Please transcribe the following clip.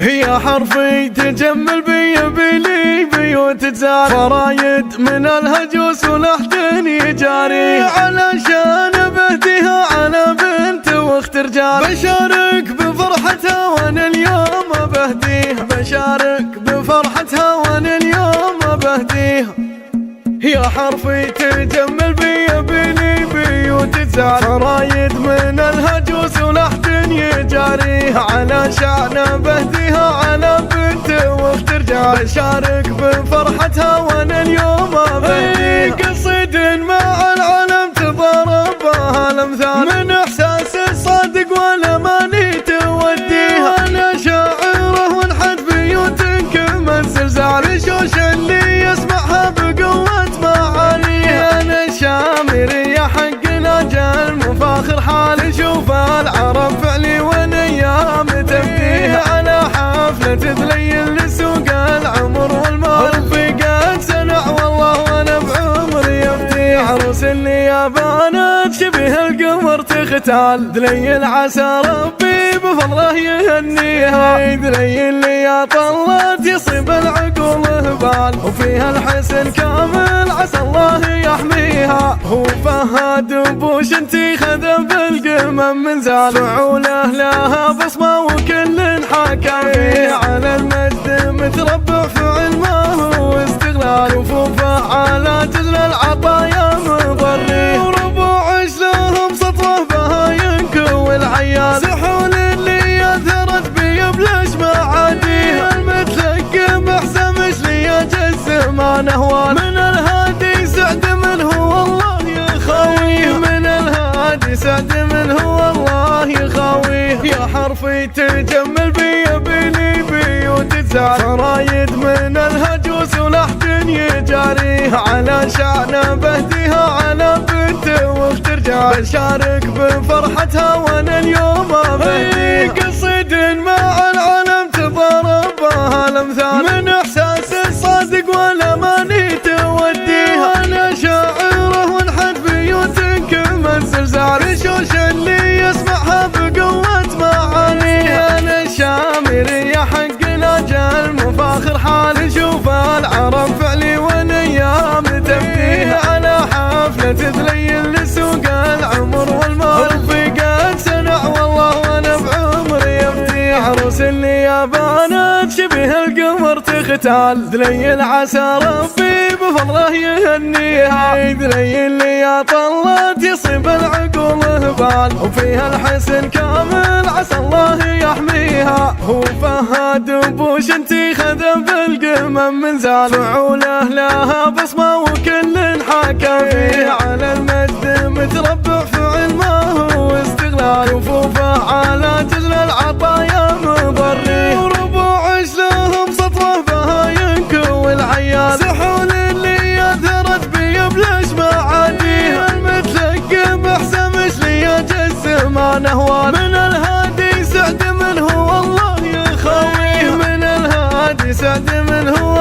هي حرفي تجمل بيلي بيوت تزار فرايد من الهجوس ولحد يجاري علشان بهديها على بنت واخت رجال. بشارك بفرحتها وانا اليوم بهديها، بشارك بفرحتها وانا اليوم بهديها. يا حرفي تجمل بيلي بيوت تزار فرايد من الهجوس ولحد يجاري علشان بهديها على بنت واخت رجال. بشارك بفرحتها وانا اليوم بهديها. قصيد مع العالم تضاربها الامثال من احساس الصادق والاماني توديها. انا شاعره وانحت بيوت كمن زلزال شوش اللي يسمعها بقوة معانيها. انا شامر يا حق الاجل مفاخر حالي شوف العرب فعلي والايام تبديها. على حفلة تذليل لسوق العمر والمال رفيقات سنع والله وانا بعمري يفتيح. عروس اللي يا بنات شبه القمر تختال دليل عسى ربي بفضله يهنيها. دليل اللي يا طلت يصيب العقول هبال وفيها الحسن كامل عسى الله يحميها. هو فهد بوش انتي خذ بالقمم من زال فعوله لها بصمه وكل حكى فيه. على المجد متربع في علمه واستغلال وفوفه على جزل العطايا مضري. وربوع لهم سطوه بها ينكو العيال سحول اللي يثرت بيبلش معاديه. المتلقى محسمش لي جسم ما نهوان من الهادي سعد من هو الله يخاويه. من الهادي سعد من هو الله يخاويه. يا حرفي تجمل بيلي بيوت تزار فرايد من الهجوس ولحد يجاري علشان بهديها على بنت واخت رجال. بشارك بفرحتها وانا اليوم بهديها. قصيد مع العالم تضاربها الامثال من احساس الصادق والاماني توديها. انا شاعره وانحت بيوت كمن زلزال شوش اللي يسمعها بقوة معانيها. انا شامر يا حق الاجل مفاخر حالي شوف العرب فعلي والايام تبديها. على حفلة تذليل لسوق العمر والمال رفيقات سنع والله وانا بعمري يفتيح. عروس اللي يا بنات شبه القمر تختال دليل عسى ربي بفضله يهنيها. دليل اللي يا طلت يصيب العقول هبال وفيها الحسن كامل عسى الله يحميها. هو فهد بوش انتي خذ بالقمم من زال فعوله لها بصمه وكل حكى فيه. على المجد متربع في علمه واستغلال وفوفه على جزل العطايا مضري. وربوع لهم سطوه بها ينكو العيال سحول اللي يثرت بيبلش معاديه. المتلقى محسمش لي جسم ما نهوان من الهادي سعد من هو الله يخاويه. من الهادي سعد من هو